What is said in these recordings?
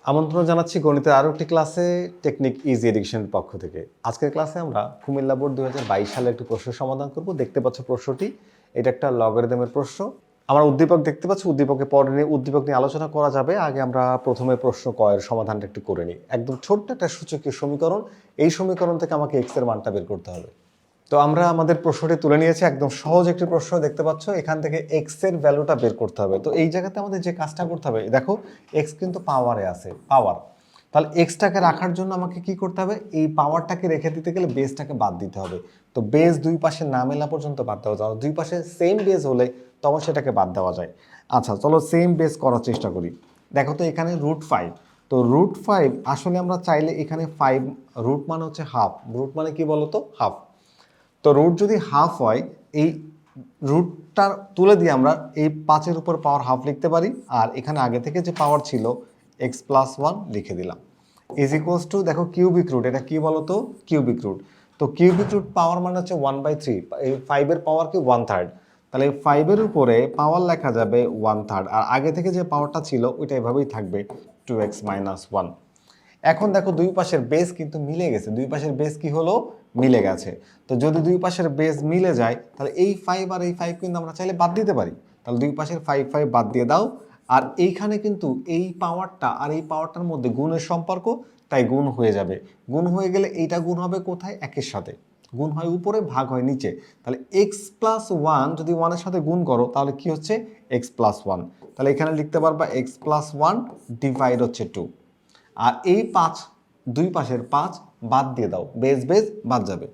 আমন্ত্রণ জানাচ্ছি গণিতের আরও একটি ক্লাসে টেকনিক ইজি এডুকেশনের পক্ষ থেকে। আজকের ক্লাসে আমরা কুমিল্লা বোর্ড 2022 সালে একটি প্রশ্নের সমাধান করব। দেখতে পাচ্ছ প্রশ্নটি, এটা একটা লগারিদমের প্রশ্ন। আমরা উদ্দীপক দেখতে পাচ্ছি, উদ্দীপকে পরে নিয়ে উদ্দীপক নিয়ে আলোচনা করা যাবে। আগে আমরা প্রথমে প্রশ্ন কয়ের সমাধানটা একটু করে নিই। একদম ছোট্ট একটা সূচকীয় সমীকরণ, এই সমীকরণ থেকে আমাকে এক্স এর মানটা বের করতে হবে। তো আমরা আমাদের প্রশ্নটি তুলে নিয়েছি, একদম সহজ একটি প্রশ্ন দেখতে পাচ্ছ। এখান থেকে এক্স এর ভ্যালুটা বের করতে হবে। তো এই জায়গাতে আমাদের যে কাজটা করতে হবে, দেখো এক্স কিন্তু পাওয়ারে আছে, পাওয়ার। তাহলে এক্সটাকে রাখার জন্য আমাকে কি করতে হবে, এই পাওয়ারটাকে রেখে দিতে গেলে বেসটাকে বাদ দিতে হবে। তো বেস দুই পাশে না মেলা পর্যন্ত বাদ দেওয়া যায়, দুই পাশে সেম বেস হলে তখন সেটাকে বাদ দেওয়া যায়। আচ্ছা চলো সেম বেস করার চেষ্টা করি। দেখো তো এখানে √5, তো √5 আসলে আমরা চাইলে এখানে 5 রুট মানে হচ্ছে হাফ, রুট মানে কি বলতো হাফ। তো রুট যদি হাফ হয়, এই রুটটা তুলে দিয়ে আমরা এই 5-এর উপর পাওয়ার হাফ লিখতে পারি। আর এখানে আগে থেকে যে পাওয়ার ছিল x+1 লিখে দিলাম, ইজ ইকুয়ালস টু, দেখো কিউবিক রুট, এটা কি বলতো কিউবিক রুট। তো কিউবিক রুট পাওয়ার মানে হচ্ছে 1/3, এই 5-এর পাওয়ার কি 1/3, তাহলে 5-এর উপরে পাওয়ার লেখা যাবে 1/3, আর আগে থেকে যে পাওয়ারটা ছিল ওইটা এভাবেই থাকবে 2x - 1। এখন দেখো দুই পাশের বেস কিন্তু মিলে গেছে, দুই পাশের বেস কি হলো, মিলে গেছে। তো যদি দুই পাশের বেস মিলে যায় তাহলে এই 5 আর এই 5 কিন্তু আমরা চাইলে বাদ দিতে পারি। তাহলে দুই পাশের 5 বাদ দিয়ে দাও। আর এইখানে কিন্তু এই পাওয়ারটা আর এই পাওয়ারটার মধ্যে গুণের সম্পর্ক, তাই গুণ হয়ে যাবে। গুণ হয়ে গেলে এইটা গুণ হবে কোথায়, একের সাথে। গুণ হয় উপরে, ভাগ হয় নিচে। তাহলে x+1 যদি 1-এর সাথে গুণ করো তাহলে কি হচ্ছে x+1। তাহলে এখানে লিখতে পারবা x+1 ডিভাইড হচ্ছে 2। আর এই 5, দুই পাশের 5 বাদ দিয়ে দাও, বেস বেস বাদ যাবে।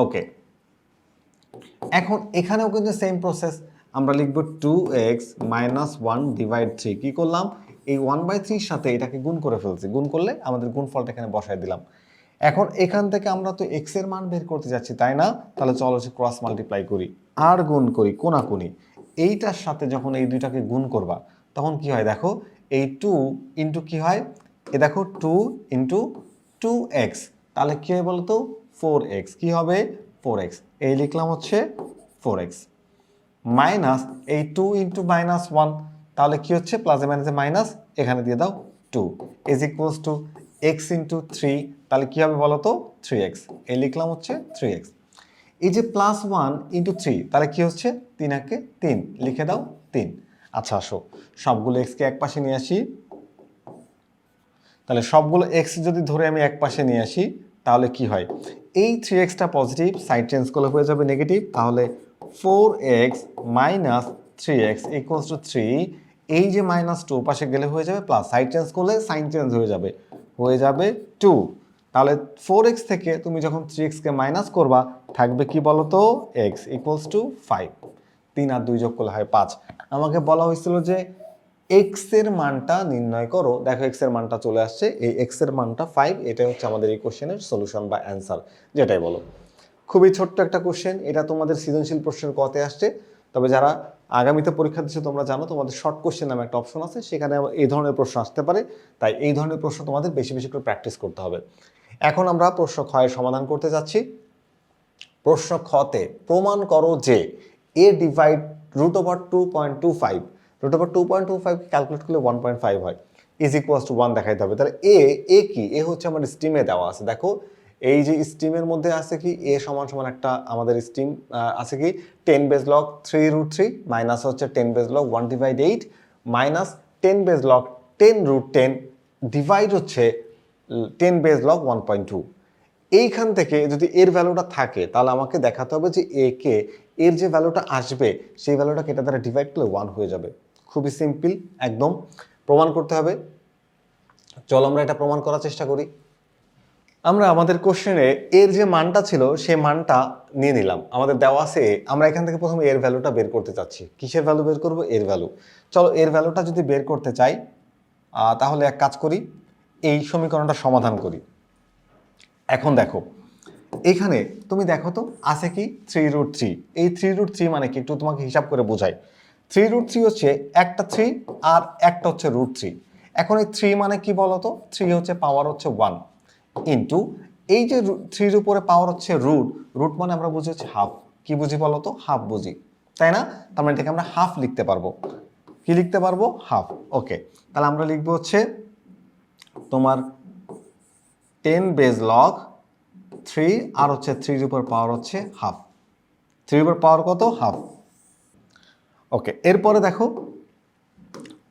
ওকে, এখন এখানেও কিন্তু সেম প্রসেস, আমরা লিখব 2x - 1 ডিভাইড 3। কি করলাম, এই 1/3 সাথে এটাকে গুণ করে ফেলছি, গুণ করলে আমাদের গুণফলটা এখানে বসায় দিলাম। এখন এখান থেকে আমরা তো x এর মান বের করতে যাচ্ছি, তাই না? তাহলে চলো ক্রস মাল্টিপ্লাই করি আর গুণ করি কোনাকুনি। এইটার সাথে যখন এই দুইটাকে গুণ করবা তখন কি হয়, দেখো এই 2 ইন্টু কি হয়, এ দেখো 2 ইন্টু 2x, তাহলে কি হয় বলতো 4x, কি হবে 4x, এই লিখলাম হচ্ছে 4x মাইনাস এই 2 ইন্টু -1, তাহলে কি হচ্ছে প্লাসে মাইনাসে মাইনাস, এখানে দিয়ে দাও 2 is equals to x into 3, তাহলে কি হবে বলো তো 3x, এই লিখলাম হচ্ছে 3x। এই যে +1 ইন্টু 3, তাহলে কি হচ্ছে 3 একে 3, লিখে দাও 3। আচ্ছা আসো সবগুলো এক্সকে এক পাশে নিয়ে আসি। তাহলে সবগুলো এক্স যদি ধরে আমি এক পাশে নিয়ে আসি তাহলে কি হয়, এই 3xটা পজিটিভ, সাইড চেঞ্জ করলে হয়ে যাবে নেগেটিভ। তাহলে 4x - 3x ইকুয়ালস টু 3, এই যে -2 পাশে গেলে হয়ে যাবে প্লাস, সাইড চেঞ্জ করলে সাইন চেঞ্জ হয়ে যাবে 2। তাহলে 4x থেকে তুমি যখন 3xকে মাইনাস করবা থাকবে কি বলতো x ইকুয়ালস টু 5, 3 আর 2 যোগ করলে হয় 5। আমাকে বলা হয়েছিল যে এক্স এর মানটা নির্ণয় করো, দেখো এক্স এর মানটা চলে আসছে, এই এক্স এর মানটা 5, এটাই হচ্ছে আমাদের এই কোশ্চেনের সলিউশন বা অ্যান্সার, যেটাই বলো। খুবই ছোট্ট একটা কোশ্চেন, এটা তোমাদের সৃজনশীল প্রশ্নের কতে আসছে। তবে যারা আগামীতে পরীক্ষা দিচ্ছে তোমরা জানো তোমাদের শর্ট কোশ্চেন নামে একটা অপশন আছে, সেখানে এই ধরনের প্রশ্ন আসতে পারে। তাই এই ধরনের প্রশ্ন তোমাদের বেশি বেশি করে প্র্যাকটিস করতে হবে। এখন আমরা প্রশ্ন ক্ষয়ের সমাধান করতে যাচ্ছি। প্রশ্ন খতে প্রমাণ করো যে a ডিভাইড √2.25, √2.25 ক্যালকুলেট করলে 1.5 হয়, ইজ ইকুয়ালস টু 1 দেখাইতে হবে। তাহলে এ কি, এ হচ্ছে আমার স্টিমে দেওয়া আছে। দেখো এই যে স্টিমের মধ্যে আছে কি a সমান সমান একটা আমাদের স্টিম আছে কি 10 বেজ লগ 3√3 মাইনাস হচ্ছে 10 base log 1/8 minus 10 base log 10√10 divide হচ্ছে 10 বেজ লগ 1.2। এইখান থেকে যদি এর ভ্যালুটা থাকে তাহলে আমাকে দেখাতে হবে যে এ কে এর যে ভ্যালুটা আসবে সেই ভ্যালুটাকে এটা দ্বারা ডিভাইড করলে 1 হয়ে যাবে। খুবই সিম্পল, একদম প্রমাণ করতে হবে। চলো আমরা এটা প্রমাণ করার চেষ্টা করি। আমরা আমাদের কোশ্চেনে এর যে মানটা ছিল সেই মানটা নিয়ে নিলাম, আমাদের দেওয়া আছে। আমরা এখান থেকে প্রথমে এর ভ্যালুটা বের করতে চাচ্ছি। কিসের ভ্যালু বের করব, এর ভ্যালু। চলো এর ভ্যালুটা যদি বের করতে চাই তাহলে এক কাজ করি, এই সমীকরণটা সমাধান করি। এখন দেখো এখানে তুমি দেখো তো আছে কি 3√3, এই 3√3 মানে কি একটু তোমাকে হিসাব করে বোঝাই। 3√3 হচ্ছে একটা 3 আর একটা হচ্ছে √3। এখন এই 3 মানে কি বলতো, 3 হচ্ছে পাওয়ার হচ্ছে 1 ইন্টু এই যে 3-র উপরে পাওয়ার হচ্ছে রুট, রুট মানে আমরা বুঝি হচ্ছে হাফ। কি বুঝি বলতো, হাফ বুঝি, তাই না? তার মানে এটাকে আমরা হাফ লিখতে পারবো। কি লিখতে পারবো, হাফ। ওকে, তাহলে আমরা লিখবো হচ্ছে তোমার 10 বেজ লগ 3 আর হচ্ছে 3 এর উপর পাওয়ার হচ্ছে হাফ। 3 এর উপর পাওয়ার কত? হাফ। ওকে, এরপরে দেখো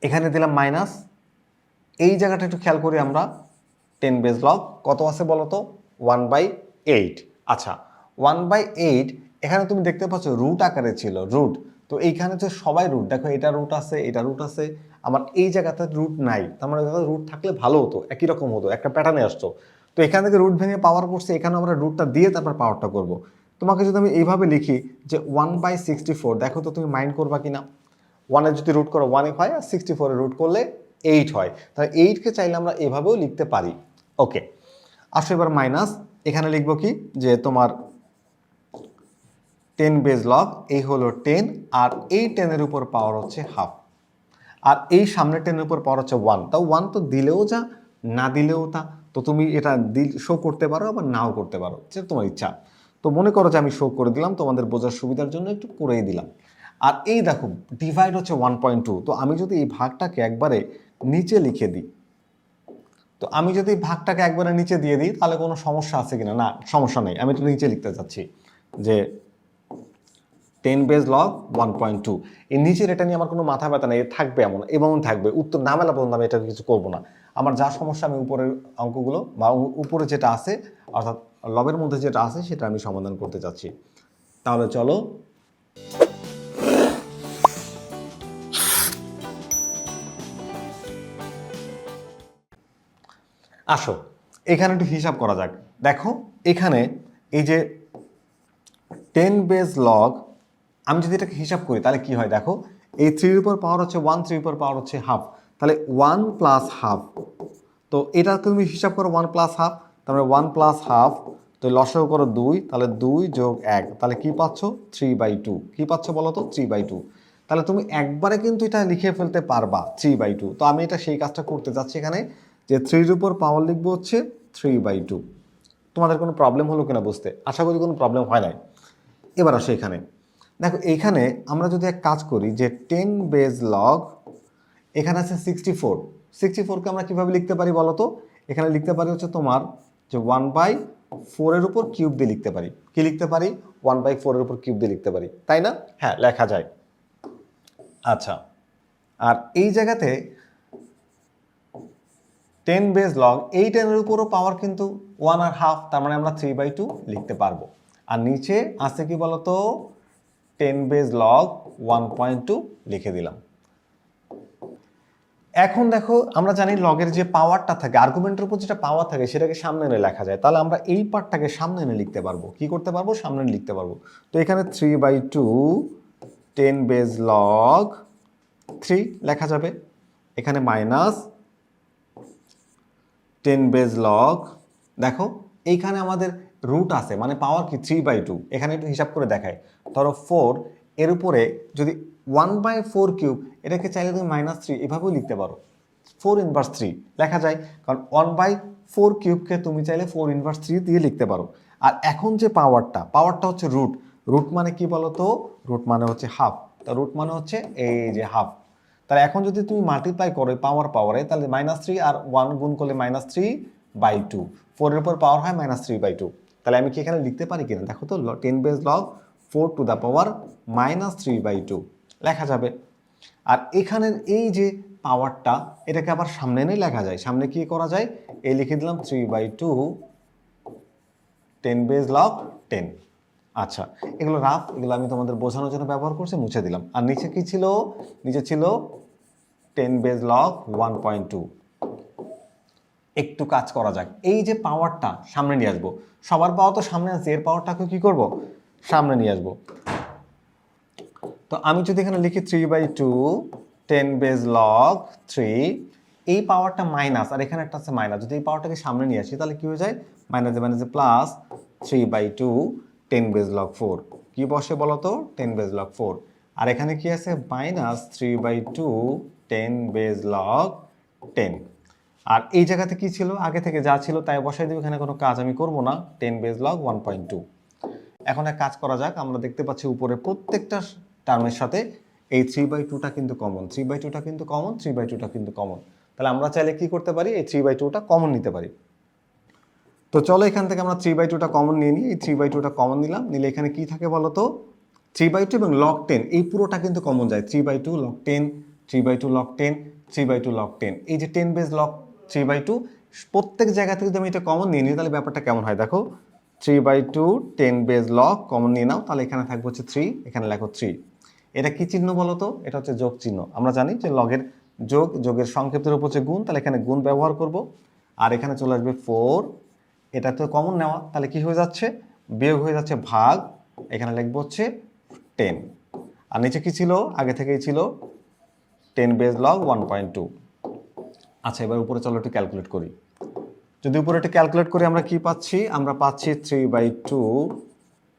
এখানে দিলাম মাইনাস, এই জায়গাটা একটু খেয়াল করি আমরা। 10 বেজ লগ কত আছে বলো তো? 1/8। আচ্ছা, 1/8 এখানে তুমি দেখতে পাচ্ছ রুট আকারে ছিল, রুট। তো এইখানে তো সবাই রুট, দেখো এটা রুট আছে, এটা রুট আছে, আমার এই জায়গাতে রুট নাই। তার মানে রুট থাকলে ভালো হতো, একই রকম হতো, একটা প্যাটার্নে আসতো। তো এখান থেকে রুট ভেঙে পাওয়ার করছে, এখানে আমরা রুটটা দিয়ে তারপর পাওয়ারটা করব। তোমাকে যদি আমি এইভাবে লিখি যে 1/64, দেখো তো তুমি মাইন্ড করবা কিনা? 1-এর যদি রুট করো 1 হয়, আর 64-এর রুট করলে 8 হয়। তাহলে 8কে চাইলে আমরা এভাবেও লিখতে পারি। ওকে, আসো এবার মাইনাস, এখানে লিখবো কি যে তোমার 10 বেজ লগ, এই হলো 10, আর এই 10-এর উপর পাওয়ার হচ্ছে হাফ, আর এই সামনে 10-এর উপর পাওয়ার হচ্ছে 1। তাও 1 তো দিলেও যা, না দিলেও তা। তো তুমি এটা শো করতে পারো, আবার নাও করতে পারো, যেটা তোমার ইচ্ছা। তো মনে করো যে আমি শো করে দিলাম, তোমাদের বোঝার সুবিধার জন্য একটু করেই দিলাম। আর এই দেখো ডিভাইড হচ্ছে 1.2। তো আমি যদি এই ভাগটাকে একবারে নিচে লিখে দিই, তো আমি যদি ভাগটাকে একবারে নিচে দিয়ে দিই তাহলে কোনো সমস্যা আছে কিনা? না, সমস্যা নেই। আমি একটু নিচে লিখতে চাচ্ছি যে 10 বেজ লগ 1.2। এই নিচের এটা নিয়ে আমার কোনো মাথা ব্যথা নেই, থাকবে এমন থাকবে, উত্তর না মেলা পর্যন্ত আমি এটা কিছু করবো না। আমার যা সমস্যা আমি উপরের অঙ্কগুলো বা উপরে যেটা আছে, অর্থাৎ লবের মধ্যে যেটা আছে সেটা আমি সমাধান করতে চাচ্ছি। তাহলে চলো আসো এখানে একটু হিসাব করা যাক। দেখো এখানে এই যে 10 বেজ লগ, আমি যদি এটাকে হিসাব করি তাহলে কি হয় দেখো, এই 3 এর উপর পাওয়ার হচ্ছে 1, 3 এর উপর পাওয়ার হচ্ছে হাফ, তাহলে 1 প্লাস হাফ। তো এটা তুমি হিসাব করো 1 প্লাস হাফ, তারপরে 1 প্লাস হাফ, তো লসাগু করো 2, তাহলে 2 যোগ 1, তাহলে কি পাচ্ছ? 3/2। কি পাচ্ছ বলো তো? 3/2। তাহলে তুমি একবারে কিন্তু এটা লিখে ফেলতে পারবা 3/2। তো আমি এটা সেই কাজটা করতে যাচ্ছি এখানে, যে 3 এর উপর পাওয়ার লিখবো হচ্ছে 3/2। তোমাদের কোনো প্রবলেম হলো কিনা বুঝতে? আশা করি কোনো প্রবলেম হয় নাই। এবার আসো এখানে, দেখো এইখানে আমরা যদি এক কাজ করি যে 10 বেজ লগ, এখানে আছে 64। 64কে আমরা কিভাবে লিখতে পারি বলো তো? এখানে লিখতে পারি হচ্ছে তোমার যে 1/4 এর উপর কিউব দিয়ে লিখতে পারি। কি লিখতে পারি? 1/4 এর উপর কিউব দিয়ে লিখতে পারি, তাই না? হ্যাঁ, লেখা যায়। আচ্ছা, আর এই জায়গাতে 10 বেজ লগ, এই 10 এর উপরও পাওয়ার কিন্তু 1 আর হাফ, তার মানে আমরা 3/2 লিখতে পারবো। আর নিচে আছে কি বলতো? 10 বেজ লগ 1.2 লিখে দিলাম। এখন দেখো আমরা জানি লগের যে পাওয়ারটা থাকে, আর্গুমেন্টের উপর যেটা পাওয়ার থাকে সেটাকে সামনে এনে লেখা যায়। তাহলে আমরা এই পার্টটাকে সামনে এনে লিখতে পারবো। কি করতে পারবো? সামনে এনে লিখতে পারবো। তো এখানে 3/2 10 বেজ লগ 3 লেখা যাবে। এখানে মাইনাস 10 বেজ লগ, দেখো এইখানে আমাদের রুট আছে, মানে পাওয়ার কি? 3/2। এখানে একটু হিসাব করে দেখায়, ধরো 4 এর উপরে যদি 1/4 কিউব, এটাকে চাইলে তুমি -3 এভাবেও লিখতে পারো। 4 ইনভার্স 3 লেখা যায়, কারণ 1/4 কিউবকে তুমি চাইলে 4 ইনভার্স 3 দিয়ে লিখতে পারো। আর এখন যে পাওয়ারটা হচ্ছে রুট। রুট মানে কি বলতো? রুট মানে হচ্ছে হাফ। তা রুট মানে হচ্ছে এই যে হাফ। তাহলে এখন যদি তুমি মাল্টিপ্লাই করো পাওয়ারে, তাহলে -3 আর 1 গুণ করলে -3/2। 4 এর উপর পাওয়ার হয় -3/2। তাহলে আমি কি এখানে লিখতে পারি কিনা দেখো তো? 10 base log 4 to the power -3/2 লেখা যাবে। আর এখানের এই যে পাওয়ারটা, এটাকে আবার সামনে এনে লেখা যায়। সামনে কি করা যায়? এই লিখে দিলাম 3/2 10 বেজ লগ 10। আচ্ছা, এগুলো রাফ, এগুলো আমি তোমাদের বোঝানোর জন্য ব্যবহার করছি, মুছে দিলাম। আর নিচে কি ছিল? নিচে ছিল 10 বেজ লগ 1.2। একটু কাজ করা যাক, এই যে পাওয়ারটা সামনে নিয়ে আসবো। সবার পাওয়ার তো সামনে আছে, এর পাওয়ারটাকে কি করব? সামনে নিয়ে আসবো। তো আমি যদি এখানে লিখি 3/2 10 বেজ লগ 3, এই পাওয়ারটা মাইনাস, আর এখানে একটা আছে মাইনাস, যদি এই পাওয়ারটাকে সামনে নিয়ে আসি তাহলে কি হয়ে যায়? মাইনাসে মাইনাসে প্লাস 3/2 10 বেজ লগ 4। কি বসে বলো তো? 10 বেজ লগ 4। আর এখানে কি আছে? -3/2 10 বেজ লগ 10। আর এই জায়গাতে কি ছিল? আগে থেকে যা ছিল তাই বসাই দেব, এখানে কোনো কাজ আমি করব না। 10 বেজ লগ 1.2। এখন এক কাজ করা যাক, আমরা দেখতে পাচ্ছি উপরে প্রত্যেকটা টার্মের সাথে এই 3/2টা কিন্তু কমন, 3/2টা কিন্তু কমন, 3/2টা কিন্তু কমন। তাহলে আমরা চাইলে কি করতে পারি, এই 3/2টা কমন নিতে পারি। তো চলো এখান থেকে আমরা 3/2টা কমন নিয়ে নিই। এই 3/2টা কমন নিলাম, নিলে এখানে কি থাকে বলো তো, 3/2 এবং log 10 এই পুরোটা কিন্তু কমন যায়। 3/2 log 10, 3/2 log 10, 3/2 log 10, এই যে 10 বেজ log 3/2 প্রত্যেক জায়গা থেকে যদি আমি এটা কমন নিয়ে নিই তাহলে ব্যাপারটা কেমন হয় দেখো। 3/2 10 বেজ log কমন নিয়ে নাও, তাহলে এখানে থাকবে হচ্ছে 3, এখানে লেখো 3। এটা কি চিহ্ন বলো তো, এটা হচ্ছে যোগ চিহ্ন। আমরা জানি যে লগের যোগ, যোগের সংক্ষেপের উপর হচ্ছে গুণ, তাহলে এখানে গুণ ব্যবহার করব। আর এখানে চলে আসবে 4, এটা তো কমন নেওয়া, তাহলে কি হয়ে যাচ্ছে, বিয়োগ হয়ে যাচ্ছে ভাগ, এখানে লিখবো হচ্ছে 10। আর নিচে কি ছিল, আগে থেকেই ছিল 10 বেজ log 1.2। আচ্ছা, এবার উপরে চলো একটু ক্যালকুলেট করি। যদি উপরে একটু ক্যালকুলেট করি আমরা কি পাচ্ছি, আমরা পাচ্ছি 3/2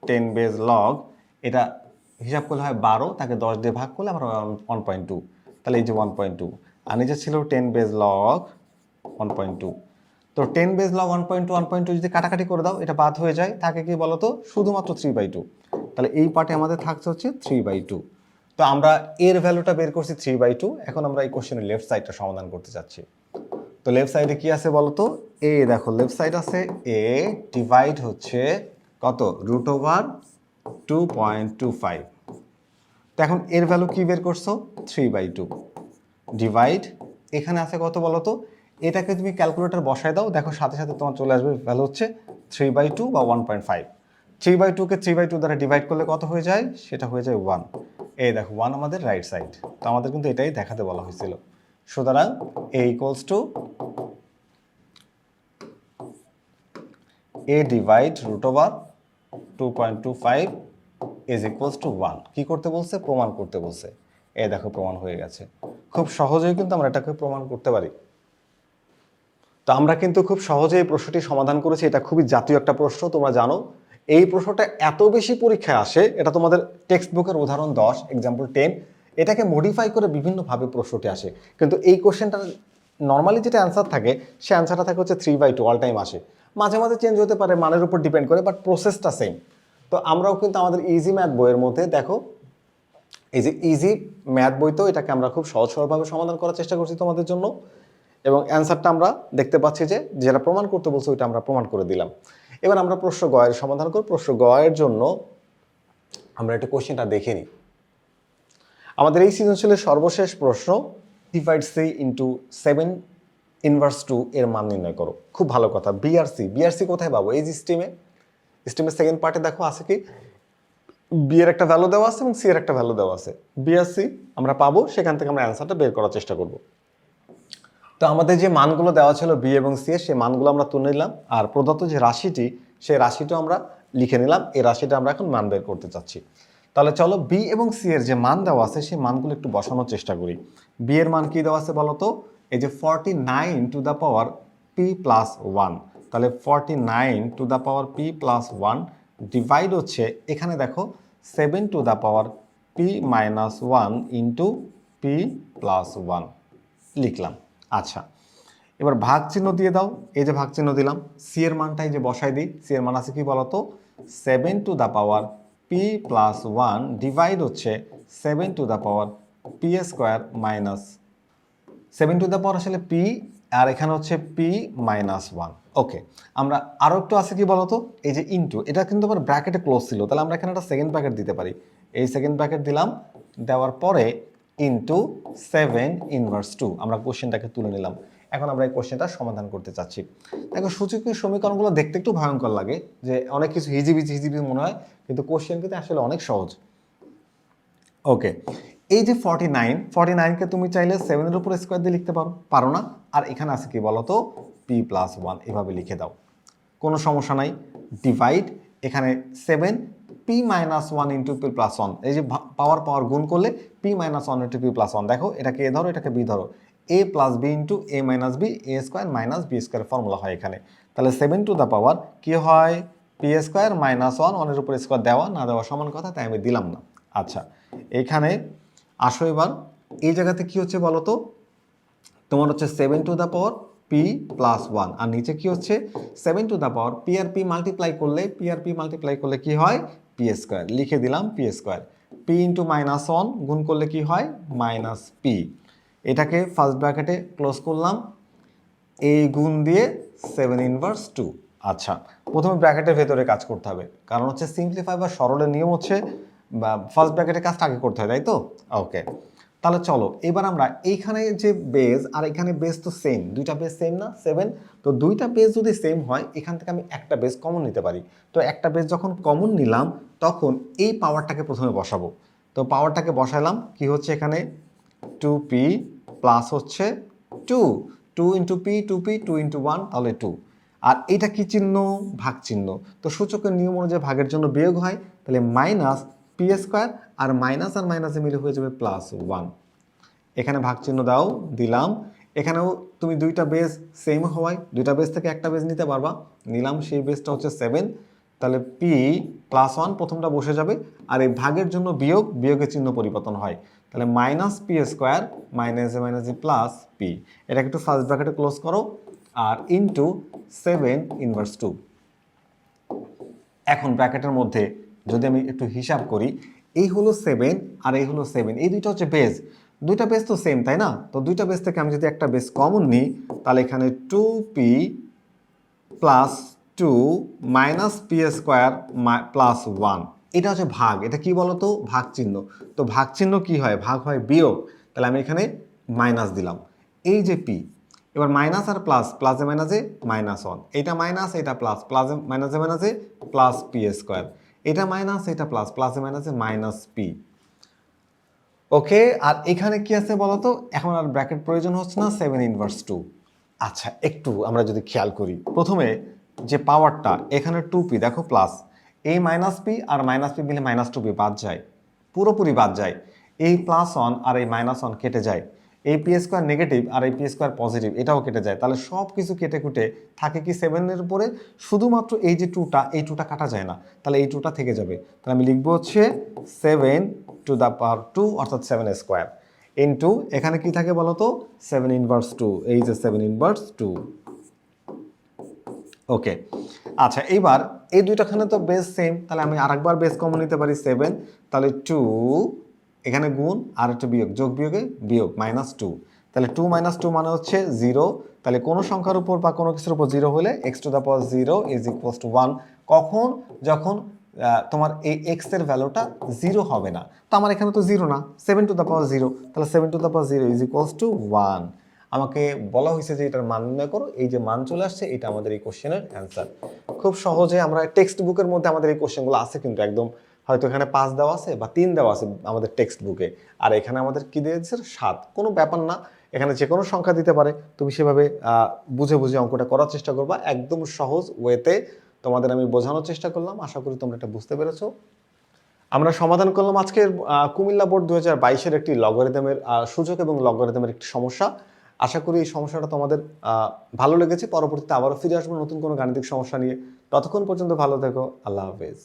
10 বেজ log, এটা হিসাব করলে হয় 12, তাকে 10 দিয়ে ভাগ করলে আমরা 1.2, তাহলে এই যে 1.2। আর নিচে ছিল 10 বেজ log 1.2। তো 10 বেজ log 1.2 যদি কাটাকাটি করে দাও, এটা বাদ হয়ে যায়, থাকে কি বলতো, শুধুমাত্র 3/2। তাহলে এই পার্টে আমাদের থাকছে হচ্ছে 3/2। তো আমরা এর ভ্যালুটা বের করছি 3/2। এখন আমরা এই কোশ্চেনের লেফট সাইডটা সমাধান করতে যাচ্ছি। তো লেফট সাইডে কি আছে বলতো, এ দেখো লেফট সাইড আছে এ ডিভাইড হচ্ছে কত, √2.25। তো এখন এর ভ্যালু কি বের করছো, 3/2 ডিভাইড, এখানে আছে কত বলতো, এটাকে তুমি ক্যালকুলেটর বসায় দাও, দেখো সাথে সাথে তোমার চলে আসবে ভ্যালু হচ্ছে 3/2 বা 1.5। 3/2কে 3/2 দ্বারা ডিভাইড করলে কত হয়ে যায়, সেটা হয়ে যায় 1। এই দেখো 1 আমাদের রাইট সাইড, তো আমাদের কিন্তু এটাই দেখাতে বলা হয়েছিল। সুতরাং a equals to a divide √2.25 is equals to 1। কি করতে বলছে, প্রমাণ করতে বলছে। এই দেখো প্রমাণ হয়ে গেছে। খুব সহজেই কিন্তু আমরা এটাকে প্রমাণ করতে পারি। তো আমরা কিন্তু খুব সহজেই এই প্রশ্নটি সমাধান করেছি। এটা খুবই জাতীয় একটা প্রশ্ন, তোমরা জানো। এই প্রশ্নটা এত বেশি পরীক্ষায় আসে, এটা তোমাদের টেক্সট বুকের উদাহরণ 10 এক্সাম্পল 10, এটাকে মডিফাই করে বিভিন্নভাবে প্রশ্নটি আসে। কিন্তু এই কোশ্চেনটা নর্মালি যেটা অ্যান্সার থাকে, সে অ্যান্সারটা থাকে হচ্ছে 3/2 অল টাইম আসে। মাঝে মাঝে চেঞ্জ হতে পারে, মানের উপর ডিপেন্ড করে, বাট প্রসেসটা সেম। তো আমরাও কিন্তু আমাদের ইজি ম্যাথ বইয়ের মধ্যে দেখো, এই যে ইজি ম্যাথ বইতেও এটাকে আমরা খুব সহজ সরলভাবে সমাধান করার চেষ্টা করছি তোমাদের জন্য, এবং অ্যান্সারটা আমরা দেখতে পাচ্ছি যে যেটা প্রমাণ করতে বলছে ওইটা আমরা প্রমাণ করে দিলাম। এবার আমরা প্রশ্ন গ এর সমাধান করব। প্রশ্ন গ এর জন্য আমরা একটা কোশ্চেনটা দেখে নিই। আমাদের এই সৃজনশীলের সর্বশেষ প্রশ্ন, ডিভাইড সি ইন্টু 7 ইনভার্স 2 এর মান নির্ণয় করো। খুব ভালো কথা। বিআরসি কোথায় পাবো, এই যে স্টিমের সেকেন্ড পার্টে দেখো আছে কি, বি এর একটা ভ্যালু দেওয়া আছে এবং সি এর একটা ভ্যালু দেওয়া আছে। বিআরসি আমরা পাবো, সেখান থেকে আমরা অ্যান্সারটা বের করার চেষ্টা করব। তো আমাদের যে মানগুলো দেওয়া ছিল বি এবং সি এর, সেই মানগুলো আমরা তুলে নিলাম, আর প্রদত্ত যে রাশিটি, সেই রাশিটাও আমরা লিখে নিলাম। এই রাশিটা আমরা এখন মান বের করতে চাচ্ছি। তাহলে চলো বি এবং সি এর যে মান দেওয়া আছে সেই মানগুলো একটু বসানোর চেষ্টা করি। বি এর মান কি দেওয়া আছে বলো তো, এই যে 49 two the power p plus 1। তাহলে 49 two the power p plus 1 divide হচ্ছে, এখানে দেখো 7 to the power P minus 1 into P plus 1 লিখলাম। আচ্ছা, এবার ভাগ চিহ্ন দিয়ে দাও। এই যে ভাগ চিহ্ন দিলাম, সি এর মানটাই যে বসাই দিই। সি এর মান আছে কি বলতো, 7 to the power p plus 1 divide হচ্ছে 7 to the power P square minus 7 to the পাওয়ার আসলে পি, আর এখানে হচ্ছে পি মাইনাস 1। ওকে, আমরা আরও একটু আছে কি বলতো, এই যে ইন্টু, এটা কিন্তু আবার ব্র্যাকেটে ক্লোজ ছিল, তাহলে আমরা এখানে একটা সেকেন্ড ব্র্যাকেট দিতে পারি। এই সেকেন্ড ব্র্যাকেট দিলাম, দেওয়ার পরে ইন্টু 7 ইনভার্স 2, আমরা কোশ্চেনটাকে তুলে নিলাম। এখন আমরা এই কোশ্চেনটা সমাধান করতে চাচ্ছি। দেখো সূচকীয় সমীকরণগুলো দেখতে একটু ভয়ঙ্কর লাগে, যে অনেক কিছু হিজিবিজি মনে হয়, কিন্তু কোশ্চেন কিন্তু আসলে অনেক সহজ। ওকে, এই যে 49কে তুমি চাইলে 7 এর উপর স্কোয়ার দিয়ে লিখতে পারো না? আর এখানে আছে কি বলতো, পি প্লাস 1, এভাবে লিখে দাও, কোনো সমস্যা নাই। ডিভাইড, এখানে 7 P minus 1 into P plus 1, এই যে পাওয়ার গুণ করলে P minus 1 into P plus 1, দেখো এটাকে এ ধরো, এটাকে বি ধরো, A plus B into A minus B, A square minus B square formula হয় এখানে। তাহলে 7 টু দ্য পাওয়ার কি হয়, পি স্কোয়ার মাইনাস 1 এর উপর স্কোয়ার দেওয়া না দেওয়া সমান কথা, তাই আমি দিলাম না। আচ্ছা, এখানে আসো এবার এই জায়গাতে কি হচ্ছে বলো তো, তোমার হচ্ছে 7 to the power p plus 1, আর নিচে কি হচ্ছে 7 টু দ্য পাওয়ার পি আর পি মাল্টিপ্লাই করলে কি হয়, পি স্কোয়ার, লিখে দিলাম p square. P into minus 1 গুণ করলে কি হয়, মাইনাস পি। এটাকে ফার্স্ট ব্র্যাকেটে ক্লোজ করলাম, এই গুণ দিয়ে 7 ইনভার্স 2। আচ্ছা, প্রথমে ব্র্যাকেটের ভেতরে কাজ করতে হবে, কারণ হচ্ছে সিম্পলিফাই বা সরলের নিয়ম হচ্ছে বা ফার্স্ট ব্র্যাকেটের কাজটা আগে করতে হয়, তাই তো? ওকে, তাহলে চলো এবার আমরা এইখানে যে বেজ আর এখানে বেজ তো সেম, দুইটা বেজ সেম না 7, তো দুইটা বেজ যদি সেম হয় এখান থেকে আমি একটা বেজ কমন নিতে পারি। তো একটা বেজ যখন কমন নিলাম তখন এই পাওয়ারটাকে প্রথমে বসাবো। তো পাওয়ারটাকে বসালাম, কি হচ্ছে এখানে 2p প্লাস হচ্ছে 2, 2 ইন্টু পি, 2p, 2 ইন্টু 1, তাহলে 2। আর এটা কি চিহ্ন? ভাগ চিহ্ন। তো সূচকের নিয়ম অনুযায়ী ভাগের জন্য বিয়োগ হয়, তাহলে মাইনাস পি স্কোয়ার, আর মাইনাসে মিলে হয়ে যাবে প্লাস 1। এখানে ভাগ চিহ্ন দাও, দিলাম। এখানেও তুমি দুইটা বেজ সেম হওয়ায় দুইটা বেজ থেকে একটা বেজ নিতে পারবা, নিলাম। সেই বেজটা হচ্ছে 7, তাহলে পি প্লাস 1 প্রথমটা বসে যাবে, আর এই ভাগের জন্য বিয়োগ, বিয়োগের চিহ্ন পরিবর্তন হয়, তাহলে মাইনাস পি স্কোয়ার মাইনাসে প্লাস পি। এটাকে একটু ফার্স্ট ব্র্যাকেটে ক্লোজ করো, আর ইন্টু 7 ইনভার্স 2। এখন ব্র্যাকেটের মধ্যে যদি আমি একটু হিসাব করি, এই হলো 7 আর এই হলো 7, এই দুইটা হচ্ছে বেজ, দুইটা বেজ তো সেম, তাই না? তো দুইটা বেজ থেকে আমি যদি একটা বেজ কমন নিই, তাহলে এখানে 2p plus 2 minus P square plus 1, এটা হচ্ছে ভাগ। এটা কি বলতো? ভাগ চিহ্ন। তো ভাগ চিহ্ন কি হয়? ভাগ হয় বিয়োগ, তাহলে আমি এখানে মাইনাস দিলাম। এই যে পি, এবার মাইনাস আর প্লাস, প্লাসে মাইনাসে মাইনাস 1, এটা মাইনাস এটা প্লাস, প্লাসে মাইনাসে প্লাস পি স্কোয়ার, এটা মাইনাস এটা প্লাস, প্লাসে মাইনাসে মাইনাস পি। ওকে, আর এখানে কি আছে বলতো? এখন আর ব্র্যাকেট প্রয়োজন হচ্ছে না, 7 ইনভার্স 2। আচ্ছা, একটু আমরা যদি খেয়াল করি, প্রথমে যে পাওয়ারটা এখানে 2p, দেখো প্লাস, এই minus P R minus P মিলে মাইনাস 2p বাদ যায়, পুরোপুরি বাদ যায়। এই প্লাস 1 আর এই মাইনাস 1 কেটে যায়, এই পি স্কোয়ার নেগেটিভ আর এই পি স্কোয়ার পজিটিভ, এটাও কেটে যায়। তাহলে সব কিছু কেটে কুটে থাকে কি 7-এর উপরে, শুধুমাত্র এই যে 2টা, এই 2টা কাটা যায় না, তাহলে এই 2টা থেকে যাবে। তাহলে আমি লিখবো হচ্ছে 7 টু দ্য পাওয়ার 2, অর্থাৎ 7 স্কোয়ার, ইন্টু এখানে কি থাকে বলতো? 7 ইনভার্স 2, এই যে 7 ইনভার্স 2। ওকে, আচ্ছা, এইবার এই দুইটাখানে তো বেস সেম, তাহলে আমি আরেকবার বেস কমন নিতে পারি 7, তাহলে 2 এখানে গুণ আর একটু বিয়োগ, যোগ বিয়োগে বিয়োগ, মাইনাস 2, তাহলে 2 মাইনাস 2 মানে হচ্ছে 0। তাহলে কোনো সংখ্যার উপর বা কোনো কিছুর উপর 0 হলে x two the power 0 is equals to 1। কখন? যখন তোমার এই x এর ভ্যালুটা 0 হবে না। তো আমার এখানে তো 0 না, 7 টু দ্য পাওয়ার 0, তাহলে 7 to the power 0 is equals to 1। আমাকে বলা হয়েছে যে এটার মান নির্ণয় করো, এই যে মান চলে আসছে, এটা আমাদের এই কোশ্চেনের অ্যান্সার। খুব সহজে আমরা টেক্সট বুকের মধ্যে আমাদের এই কোশ্চেনগুলো আছে, কিন্তু একদম হয়তো এখানে 5 দেওয়া আছে বা 3 দেওয়া আছে আমাদের টেক্সট বুকে, আর এখানে আমাদের কি দিয়েছে 7। কোনো ব্যাপার না, এখানে যে কোনো সংখ্যা দিতে পারে, তুমি সেভাবে বুঝে বুঝে অঙ্কটা করার চেষ্টা করবা, একদম সহজ ওয়েতে তোমাদের আমি বোঝানোর চেষ্টা করলাম। আশা করি তোমরা এটা বুঝতে পেরেছো। আমরা সমাধান করলাম আজকের কুমিল্লা বোর্ড 2022-এর একটি লগারিদমের সূচক এবং লগারিদমের একটি সমস্যা। আশা করি এই সমস্যাটা তোমাদের ভালো লেগেছে। পরবর্তীতে আবারও ফিরে আসবো নতুন কোনো গাণিতিক সমস্যা নিয়ে। ততক্ষণ পর্যন্ত ভালো থেকো। আল্লাহ হাফেজ।